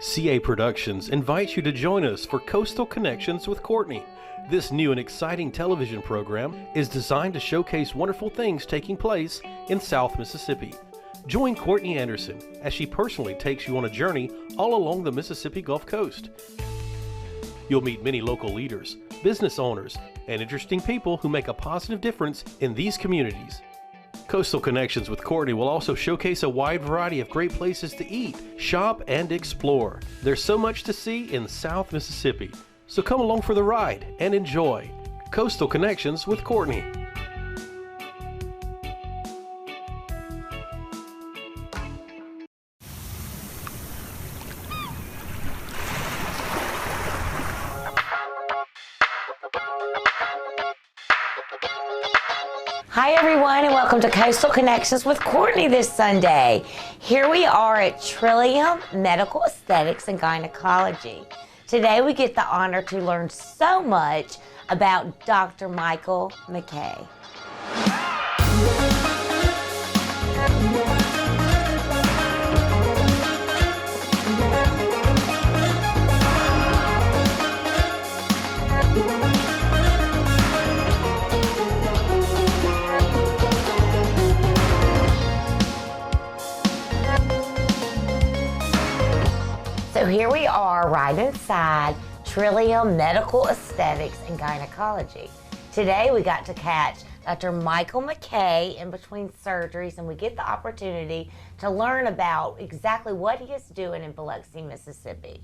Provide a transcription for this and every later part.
CA Productions invites you to join us for Coastal Connections with Courtney. This new and exciting television program is designed to showcase wonderful things taking place in South Mississippi. Join Courtney Anderson as she personally takes you on a journey all along the Mississippi Gulf Coast. You'll meet many local leaders, business owners, and interesting people who make a positive difference in these communities. Coastal Connections with Courtney will also showcase a wide variety of great places to eat, shop, and explore. There's so much to see in South Mississippi, so come along for the ride and enjoy Coastal Connections with Courtney. Hi everyone, and welcome to Coastal Connections with Courtney this Sunday. Here we are at Trillium Medical Aesthetics and Gynecology. Today we get the honor to learn so much about Dr. Michael McKay. So here we are right inside Trillium Medical Aesthetics and Gynecology. Today we got to catch Dr. Michael McKay in between surgeries, and we get the opportunity to learn about exactly what he is doing in Biloxi, Mississippi.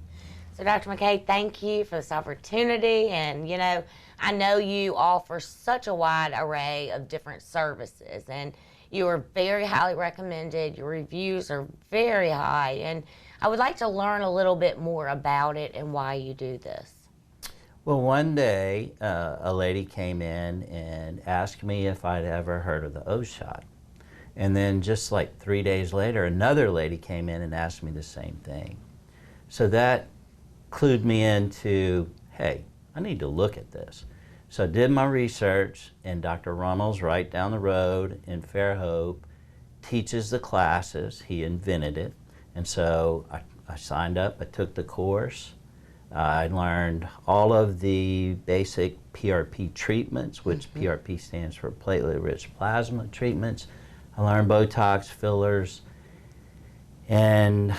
So Dr. McKay, thank you for this opportunity, and I know you offer such a wide array of different services, and you are very highly recommended. Your reviews are very high, and I would like to learn a little bit more about it and why you do this. Well, one day a lady came in and asked me if I'd ever heard of the O-shot. And then just like 3 days later, another lady came in and asked me the same thing. So that clued me into, hey, I need to look at this. So I did my research, and Dr. Runnels right down the road in Fairhope teaches the classes. He invented it. And so I signed up, I took the course. I learned all of the basic PRP treatments, which PRP stands for platelet-rich plasma treatments. I learned Botox, fillers, and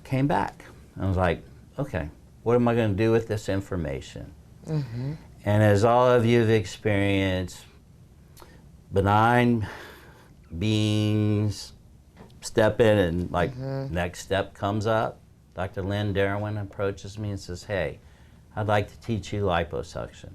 came back. I was like, okay, what am I going to do with this information? And as all of you have experienced, benign beings step in and next step comes up. Dr. Lynn Darwin approaches me and says, hey, I'd like to teach you liposuction.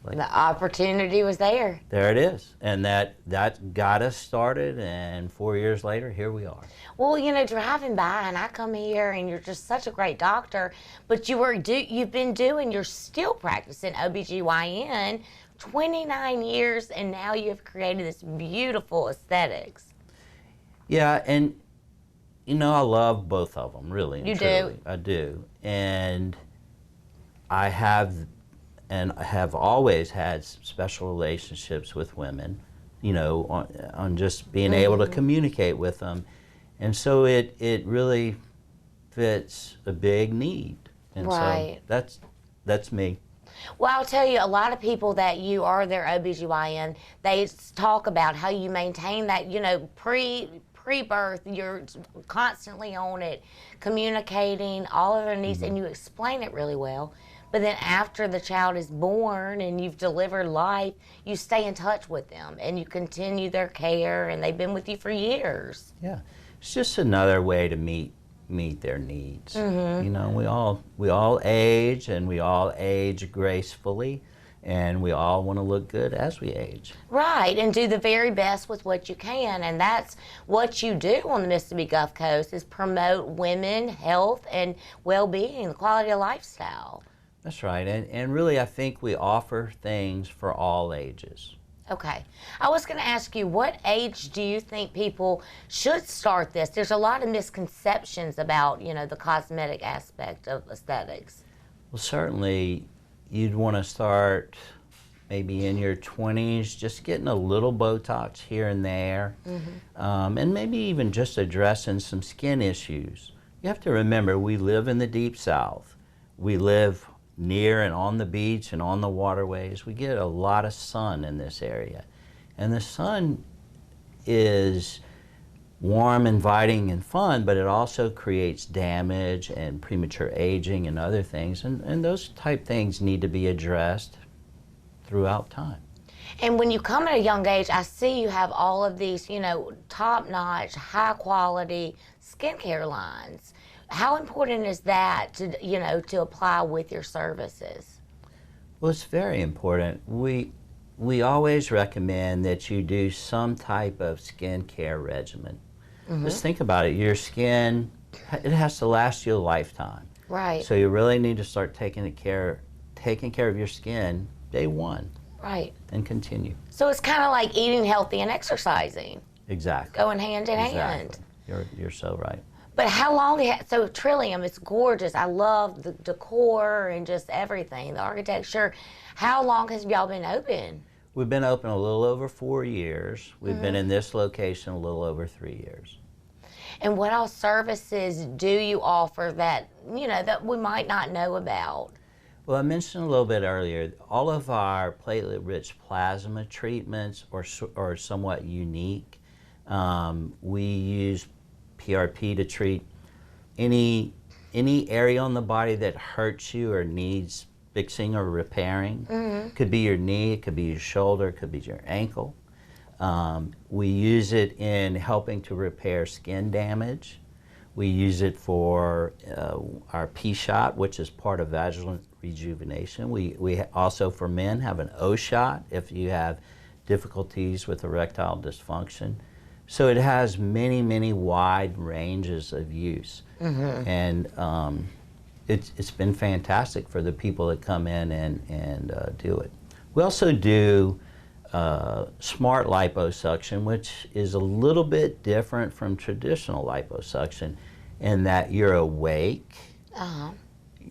The opportunity was there. There it is. And that got us started, and 4 years later, here we are. Well, driving by, and I come here, and you're just such a great doctor, but you're still practicing OBGYN 29 years, and now you've created this beautiful aesthetics. Yeah, and I love both of them, really. You do? I do. And I have always had special relationships with women, on just being able to communicate with them. And so it really fits a big need. And right. So that's me. Well, I'll tell you, a lot of people that you are their OBGYN, they talk about how you maintain that, pre-birth, you're constantly on it, communicating all of their needs, and you explain it really well. But then after the child is born and you've delivered life, you stay in touch with them and you continue their care, and they've been with you for years. Yeah, it's just another way to meet their needs. We all age, and we all age gracefully. And we all want to look good as we age. Right, and do the very best with what you can. And that's what you do on the Mississippi Gulf Coast, is promote women, health, and well-being, the quality of lifestyle. That's right, and really I think we offer things for all ages. Okay. I was going to ask you, what age do you think people should start this? There's a lot of misconceptions about, the cosmetic aspect of aesthetics. Well, certainly you'd want to start maybe in your 20s, just getting a little Botox here and there, and maybe even just addressing some skin issues. You have to remember, we live in the Deep South. We live near and on the beach and on the waterways. We get a lot of sun in this area. And the sun is warm, inviting, and fun, but it also creates damage and premature aging and other things. And those type things need to be addressed throughout time. And when you come at a young age, I see you have all of these, you know, top-notch, high-quality skincare lines. How important is that to, you know, to apply with your services? Well, it's very important. We always recommend that you do some type of skincare regimen. Just think about it. Your skin, it has to last you a lifetime. Right. So you really need to start taking care of your skin day one. Right. And continue. So it's kind of like eating healthy and exercising. Exactly. Going hand in hand. You're so right. But how long, so Trillium, it's gorgeous. I love the decor and just everything, the architecture. How long has y'all been open? We've been open a little over 4 years. We've been in this location a little over 3 years. And what all services do you offer that, you know, that we might not know about? Well, I mentioned a little bit earlier, all of our platelet-rich plasma treatments are somewhat unique. We use PRP to treat any area on the body that hurts you or needs fixing or repairing. Could be your knee, it could be your shoulder, it could be your ankle. We use it in helping to repair skin damage. We use it for our P-shot, which is part of vaginal rejuvenation. We also, for men, have an O-shot if you have difficulties with erectile dysfunction. So it has many, many wide ranges of use. And it's been fantastic for the people that come in and do it. We also do smart liposuction, which is a little bit different from traditional liposuction in that you're awake.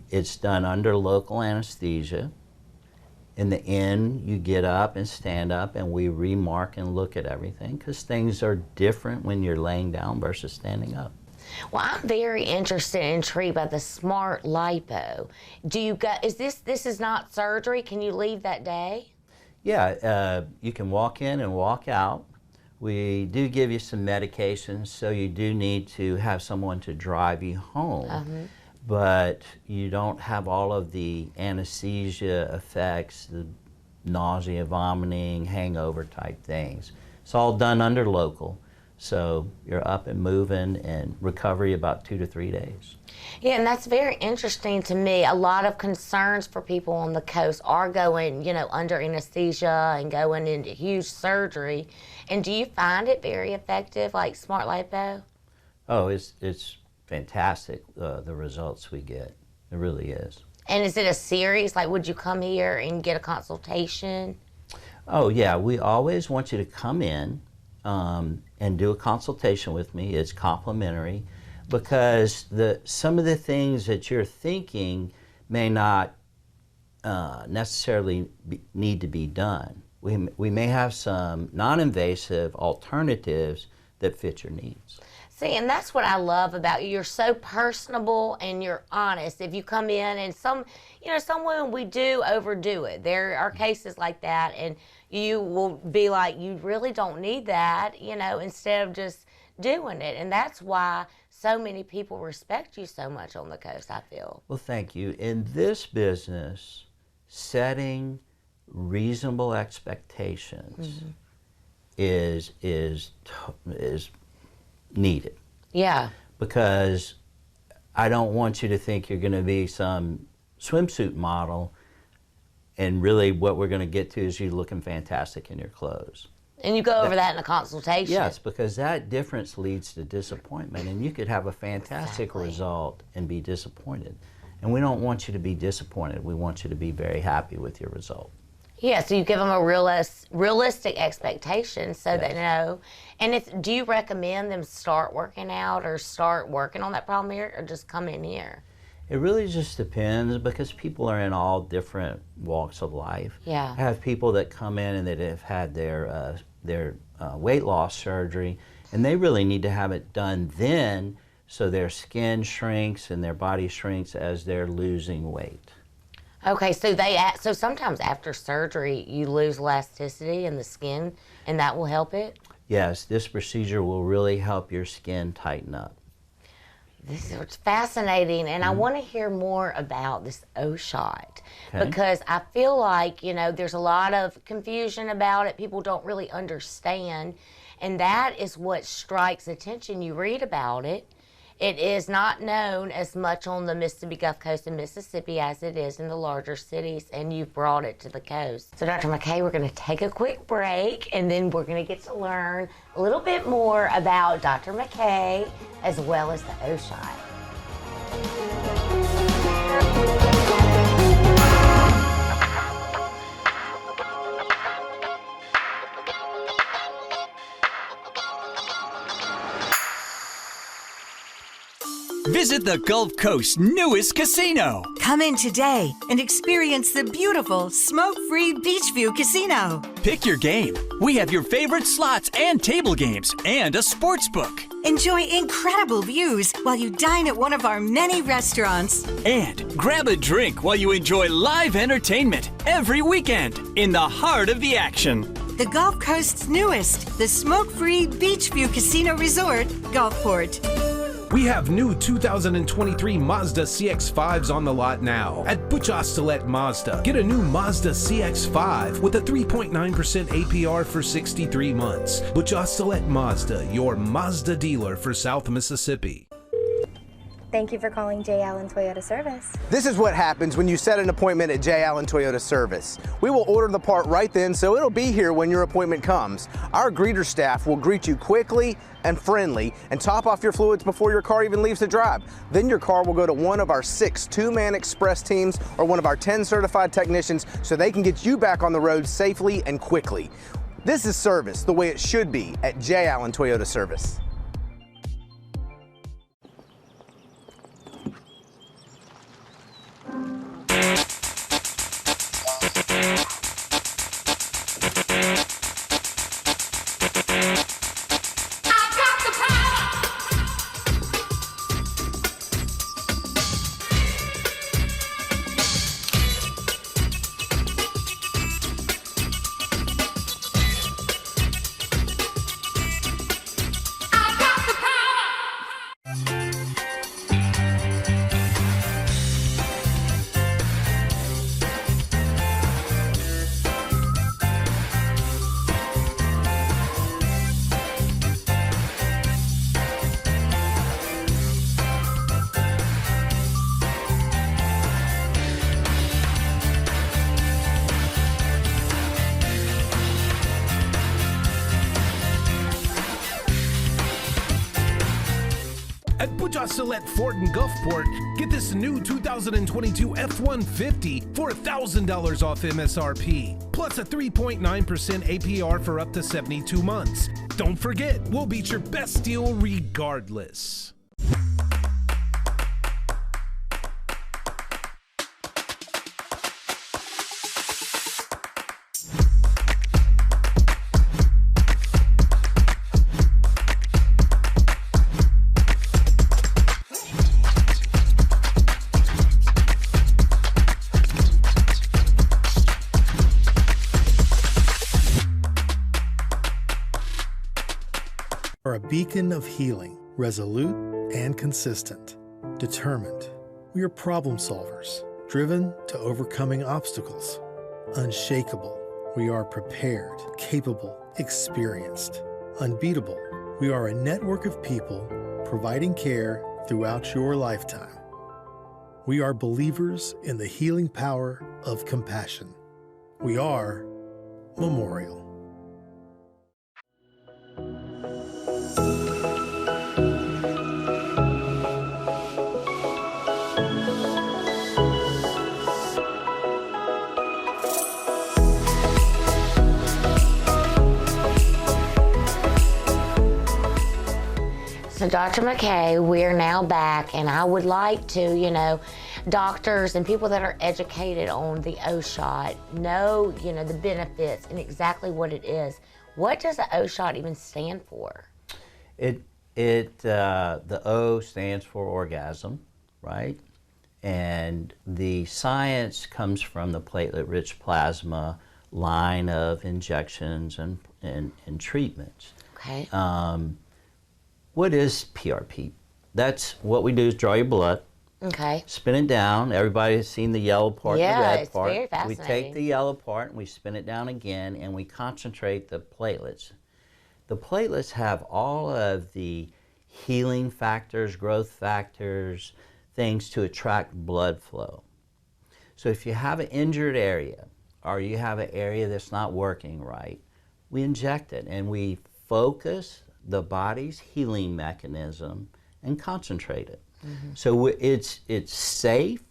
It's done under local anesthesia. In the end, you get up and stand up, and we remark and look at everything because things are different when you're laying down versus standing up. Well, I'm very interested and intrigued by the smart lipo. Do you got, this is not surgery? Can you leave that day? Yeah, you can walk in and walk out. We do give you some medications, so you do need to have someone to drive you home. But you don't have all of the anesthesia effects, the nausea, vomiting, hangover type things. It's all done under local. So you're up and moving, and recovery about 2 to 3 days. Yeah, and that's very interesting to me. A lot of concerns for people on the coast are going, you know, under anesthesia and going into huge surgery. And do you find it very effective, like smart lipo? Oh, it's fantastic, the results we get. It really is. And is it a series? Like, would you come here and get a consultation? Oh, yeah. We always want you to come in and do a consultation with me. It's complimentary because some of the things that you're thinking may not necessarily need to be done. We may have some non-invasive alternatives that fit your needs. See, and that's what I love about you. You're so personable and you're honest. If you come in and some women, we do overdo it. There are cases like that, and you will be like, you really don't need that, you know, instead of just doing it. And that's why so many people respect you so much on the coast, I feel. Well, thank you. In this business, setting reasonable expectations is needed. Yeah. Because I don't want you to think you're going to be some swimsuit model and really what we're going to get to is you looking fantastic in your clothes. And you go over that in a consultation. Yes, because that difference leads to disappointment, and you could have a fantastic result and be disappointed. And we don't want you to be disappointed. We want you to be very happy with your result. Yeah, so you give them a realistic expectation so they know. And do you recommend them start working out or start working on that problem here, or just come in here? It really just depends because people are in all different walks of life. Yeah. I have people that come in and that have had their weight loss surgery, and they really need to have it done then so their skin shrinks and their body shrinks as they're losing weight. Okay, so sometimes after surgery you lose elasticity in the skin, and that will help it? Yes, this procedure will really help your skin tighten up. This is fascinating, and I want to hear more about this O-shot, Okay. because I feel like, there's a lot of confusion about it. People don't really understand, and that is what strikes attention. You read about it. It is not known as much on the Mississippi Gulf Coast in Mississippi as it is in the larger cities, and you've brought it to the coast. So Dr. McKay, we're going to take a quick break, and then we're going to get to learn a little bit more about Dr. McKay as well as the O-shot. Visit the Gulf Coast's newest casino. Come in today and experience the beautiful smoke-free Beachview Casino. Pick your game. We have your favorite slots and table games and a sports book. Enjoy incredible views while you dine at one of our many restaurants. And grab a drink while you enjoy live entertainment every weekend in the heart of the action. The Gulf Coast's newest, the smoke-free Beachview Casino Resort, Gulfport. We have new 2023 Mazda CX-5s on the lot now at Butch Ostelet Mazda. Get a new Mazda CX-5 with a 3.9% APR for 63 months. Butch Ostelet Mazda, your Mazda dealer for South Mississippi. Thank you for calling J. Allen Toyota Service. This is what happens when you set an appointment at J. Allen Toyota Service. We will order the part right then, so it'll be here when your appointment comes. Our greeter staff will greet you quickly and friendly and top off your fluids before your car even leaves the drive. Then your car will go to one of our 6 two-man express teams or one of our 10 certified technicians so they can get you back on the road safely and quickly. This is service the way it should be at J. Allen Toyota Service. At Butch Ostelet Ford in Gulfport, get this new 2022 F-150 for $1,000 off MSRP, plus a 3.9% APR for up to 72 months. Don't forget, we'll beat your best deal regardless. Are a beacon of healing, resolute and consistent, determined. We are problem solvers, driven to overcoming obstacles, unshakable. We are prepared, capable, experienced, unbeatable. We are a network of people providing care throughout your lifetime. We are believers in the healing power of compassion. We are Memorial. So Dr. McKay, we're now back, and I would like to, doctors and people that are educated on the O-shot know, the benefits and exactly what it is. What does the O-shot even stand for? It The O stands for orgasm, right? And the science comes from the platelet-rich plasma line of injections and treatments. Okay. What is PRP? That's what we do is draw your blood, Okay. spin it down. Everybody has seen the yellow part and the Yeah, red it's part. very We fascinating. take the yellow part and we spin it down again, and we concentrate the platelets. The platelets have all of the healing factors, growth factors, things to attract blood flow. So if you have an injured area or you have an area that's not working right, we inject it and we focus the body's healing mechanism and concentrate it. So it's safe.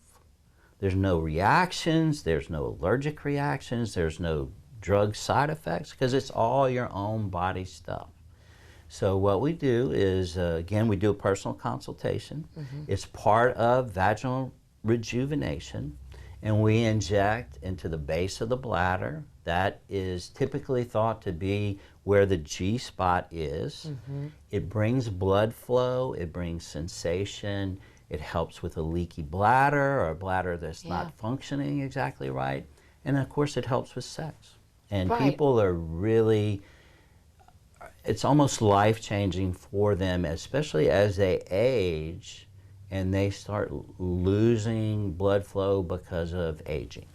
There's no reactions. There's no allergic reactions. There's no drug side effects because it's all your own body stuff. So what we do is, again, we do a personal consultation. It's part of vaginal rejuvenation, and we inject into the base of the bladder. That is typically thought to be where the G spot is. It brings blood flow, it brings sensation, it helps with a leaky bladder or a bladder that's not functioning exactly right, and of course it helps with sex. And people are really, it's almost life-changing for them, especially as they age and they start losing blood flow because of aging.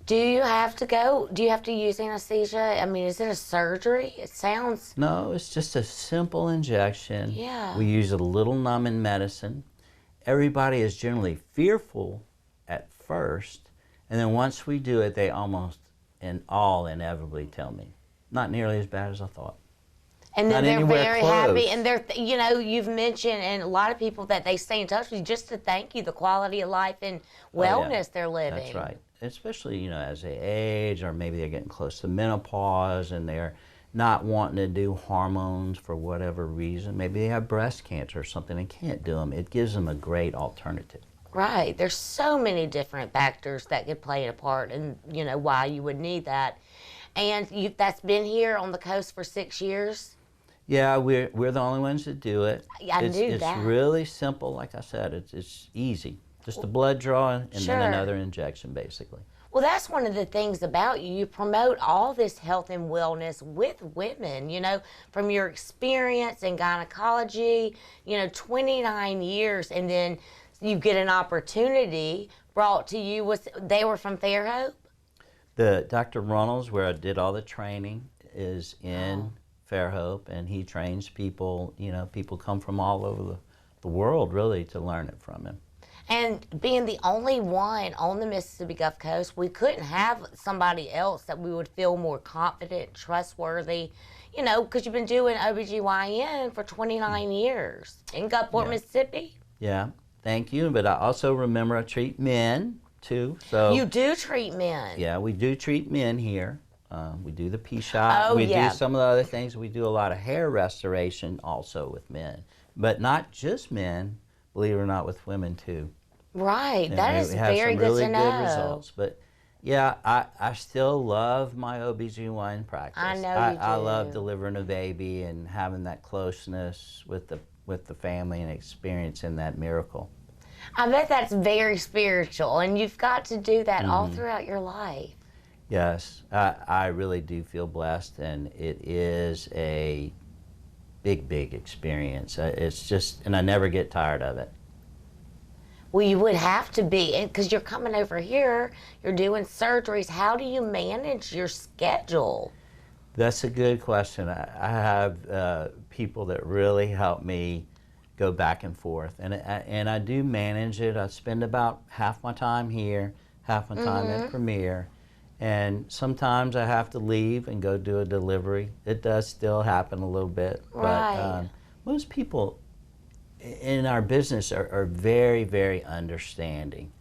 Do you have to use anesthesia? I mean, is it a surgery? It sounds... No, it's just a simple injection. Yeah. We use a little numbing medicine. Everybody is generally fearful at first, and then once we do it, they almost all inevitably tell me, not nearly as bad as I thought. And then Not they're anywhere very close. happy, and they're, you know, you've mentioned, and a lot of people that they stay in touch with you just to thank you, the quality of life and wellness they're living. That's right. Especially, you know, as they age, or maybe they're getting close to menopause and they're not wanting to do hormones for whatever reason. Maybe they have breast cancer or something and can't do them. It gives them a great alternative. Right. There's so many different factors that could play a part in, you know, why you would need that. And that's been here on the coast for 6 years? Yeah, we're the only ones that do it. I knew that. It's really simple. Like I said, it's easy. Just a blood draw and then another injection, basically. Well, that's one of the things about you. You promote all this health and wellness with women, you know, from your experience in gynecology, you know, 29 years, and then you get an opportunity brought to you. They were from Fairhope? The Dr. Runnels, where I did all the training, is in Fairhope, and he trains people. You know, people come from all over the world, really, to learn it from him. And being the only one on the Mississippi Gulf Coast, we couldn't have somebody else that we would feel more confident, trustworthy, you know, because you've been doing OBGYN for 29 years in Gulfport, Mississippi. Yeah, thank you. But I also remember I treat men, too. So you do treat men? Yeah, we do treat men here. We do the P-shot. We do some of the other things. We do a lot of hair restoration also with men. But not just men, believe it or not, with women, too. Right, And that is very good really to know. good results. But yeah, I still love my OBGYN practice. I know you do. I love delivering a baby and having that closeness with the family and experiencing that miracle. I bet that's very spiritual, and you've got to do that all throughout your life. Yes, I really do feel blessed, and it is a big, big experience. It's just, and I never get tired of it. Well, you would have to be, because you're coming over here, you're doing surgeries. How do you manage your schedule? That's a good question. I have people that really help me go back and forth, and I do manage it. I spend about half my time here, half my time at Premier, and sometimes I have to leave and go do a delivery. It does still happen a little bit, but most people in our business are very, very understanding.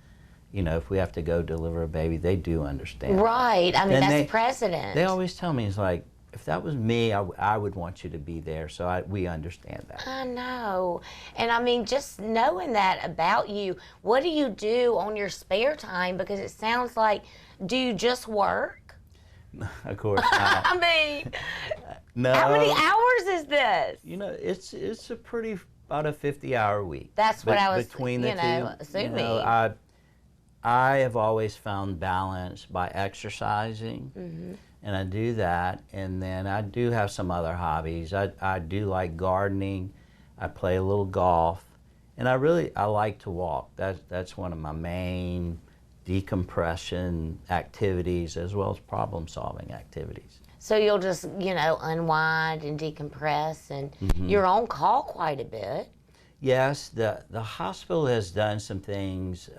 You know, if we have to go deliver a baby, they do understand. Right. I mean, that's precedent. They always tell me, it's like, if that was me, I would want you to be there, so we understand that. I know. And I mean, just knowing that about you, what do you do on your spare time? Because it sounds like, do you just work? Of course not. I mean, No. how many hours is this? You know, it's a pretty, about a 50-hour week. That's what I was, between the two. assuming. You know, I have always found balance by exercising, and I do that. And then I do have some other hobbies. I do like gardening. I play a little golf, and I like to walk. That's one of my main decompression activities, as well as problem-solving activities. So you'll just, unwind and decompress, and you're on call quite a bit. Yes, the hospital has done some things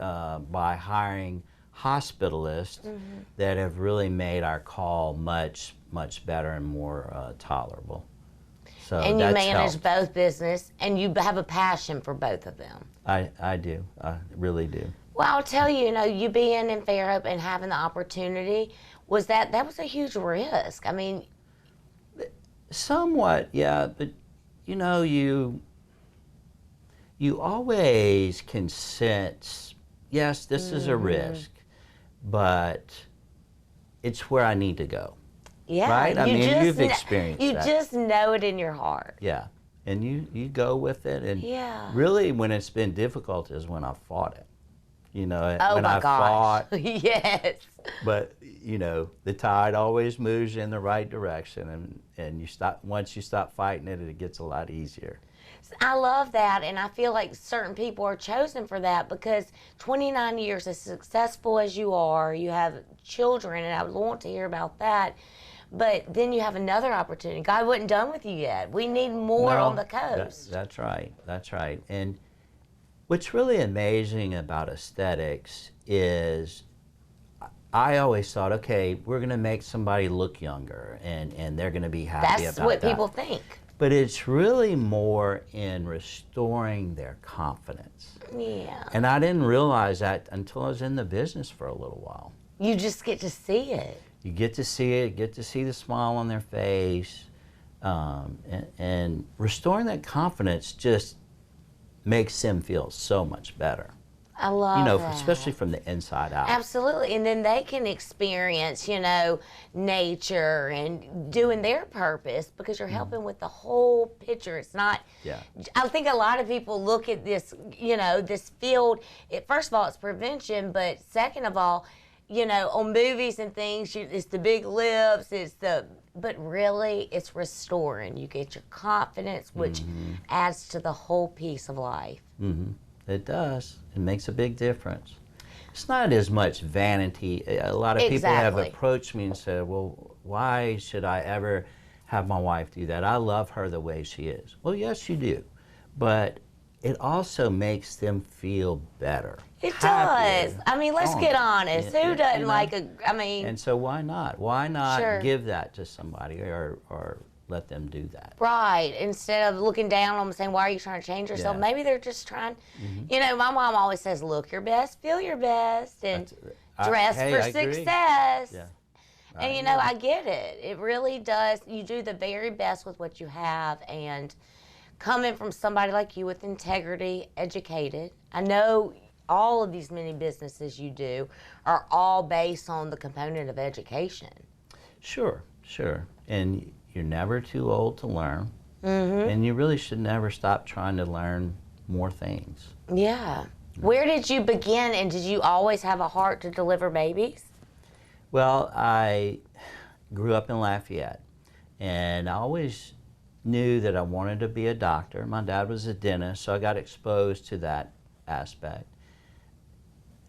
by hiring hospitalists that have really made our call much better and more tolerable. So And you that's manage helped. both business, and you have a passion for both of them. I do. I really do. Well, I'll tell you, you being in Fairhope and having the opportunity, that was a huge risk. I mean, somewhat, yeah, but you always can sense, yes, this is a risk, but it's where I need to go. yeah. Right? I mean, you've experienced You that. just know it in your heart. Yeah, and you go with it, and Yeah. really when it's been difficult is when I fought it. Oh when my I gosh. fought, Yes. but the tide always moves in the right direction, and once you stop fighting it, it gets a lot easier. I love that, and I feel like certain people are chosen for that because 29 years, as successful as you are, you have children, and I would want to hear about that. But then you have another opportunity. God wasn't done with you yet. We need more No, on the coast. That's right. That's right. And what's really amazing about aesthetics is I always thought, okay, we're going to make somebody look younger, and they're going to be happy about that. That's what people think. But it's really more in restoring their confidence. Yeah. And I didn't realize that until I was in the business for a little while. You just get to see it. You get to see it, get to see the smile on their face, and restoring that confidence just makes them feel so much better. I love that. Especially from the inside out. Absolutely. And then they can experience, nature and doing their purpose because you're helping with the whole picture. It's not, Yeah. I think a lot of people look at this, this field, first of all, it's prevention, but second of all, on movies and things, it's the big lips, but really it's restoring. You get your confidence, which adds to the whole piece of life. It does. It makes a big difference. It's not as much vanity. A lot of people have Exactly. approached me and said, well, why should I ever have my wife do that? I love her the way she is. Well, yes, you do. But it also makes them feel better. It happier, does. I mean, let's stronger. get honest. Yeah, Who doesn't you know? like And so why not? Why not Sure. give that to somebody or let them do that? right, instead of looking down on them saying, why are you trying to change yourself? Yeah. Maybe they're just trying, my mom always says, look your best, feel your best, and dress hey, for I agree. success. Yeah. And I get it. It really does. You do the very best with what you have, and coming from somebody like you with integrity, educated, I know all of these many businesses you do are all based on the component of education. Sure. And you're never too old to learn. And you really should never stop trying to learn more things. Yeah. Where did you begin, and did you always have a heart to deliver babies? Well, I grew up in Lafayette, and I always knew that I wanted to be a doctor. My dad was a dentist, so I got exposed to that aspect.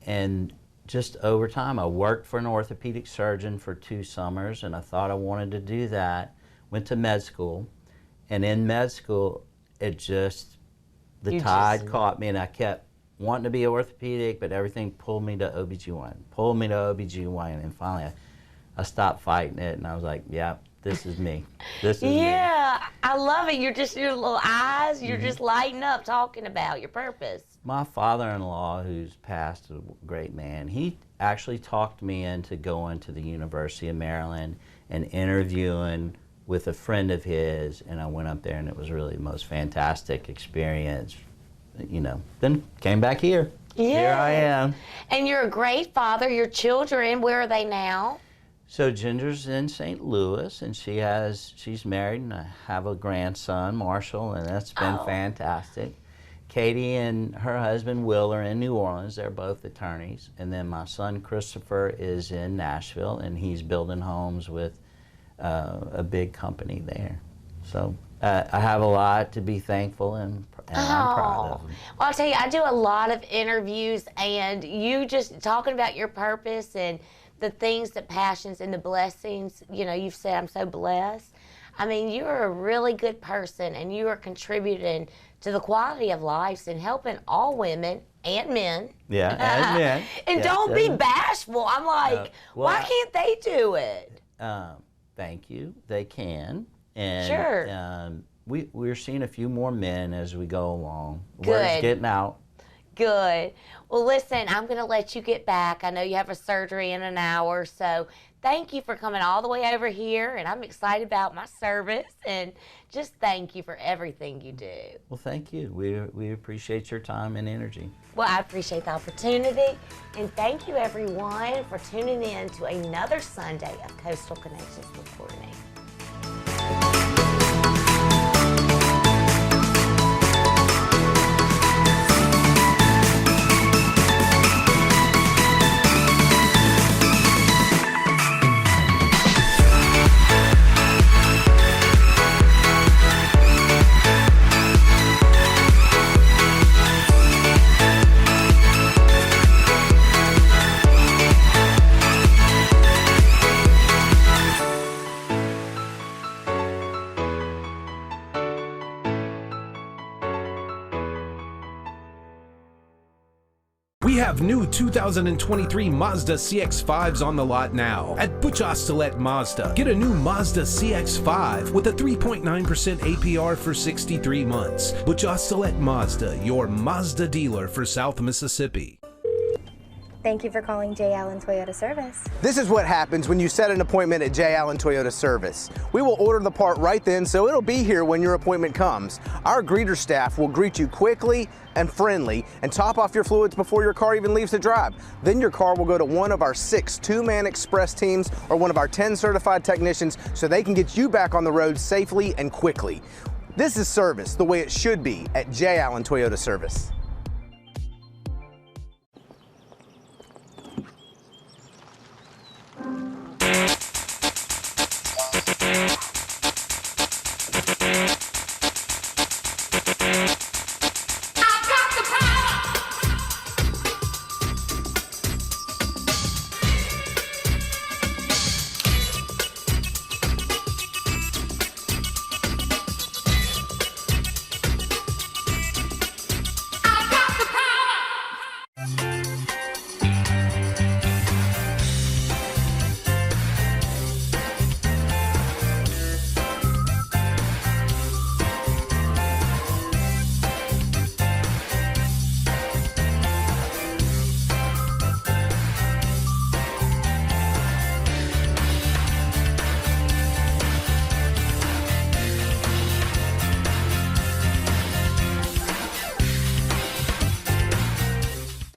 And just over time, I worked for an orthopedic surgeon for 2 summers, and I thought I wanted to do that. Went to med school, and in med school, the tide caught me, and I kept wanting to be orthopedic, but everything pulled me to OBGYN, and finally I stopped fighting it, and I was like, yeah, this is me. This is me. Yeah, I love it. You're just, your little eyes, you're just lighting up talking about your purpose. My father-in-law, who's passed, a great man, he actually talked me into going to the University of Maryland and interviewing with a friend of his, and I went up there, and it was really the most fantastic experience. Then came back here. Yeah. Here I am. And you're a great father. Your children, where are they now? So Ginger's in St. Louis, and she's married, and I have a grandson, Marshall, and that's been fantastic. Katie and her husband Will are in New Orleans. They're both attorneys. And then my son Christopher is in Nashville, and he's building homes with a big company there. So I have a lot to be thankful and I'm proud of them. Well, I'll tell you, I do a lot of interviews, and you just talking about your purpose and the things, the passions, and the blessings. You know, you've said I'm so blessed. I mean, you're a really good person, and you are contributing to the quality of life and helping all women and men. Yeah, and men. And yes, don't be bashful. I'm like, why can't they do it? Thank you. They can. And sure. We're seeing a few more men as we go along. Good. Word's getting out. Good. Well, listen, I'm going to let you get back. I know you have a surgery in an hour, so thank you for coming all the way over here, and I'm excited about my service, and just thank you for everything you do. Well, thank you. We appreciate your time and energy. Well, I appreciate the opportunity, and thank you, everyone, for tuning in to another Sunday of Coastal Connections with Courtney. We have new 2023 Mazda CX-5s on the lot now at Butch Ostelet Mazda. Get a new Mazda CX-5 with a 3.9% APR for 63 months. Butch Ostelet Mazda, your Mazda dealer for South Mississippi. Thank you for calling J. Allen Toyota Service. This is what happens when you set an appointment at J. Allen Toyota Service. We will order the part right then, so it'll be here when your appointment comes. Our greeter staff will greet you quickly and friendly and top off your fluids before your car even leaves the drive. Then your car will go to one of our 6 two-man express teams or one of our 10 certified technicians so they can get you back on the road safely and quickly. This is service the way it should be at J. Allen Toyota Service.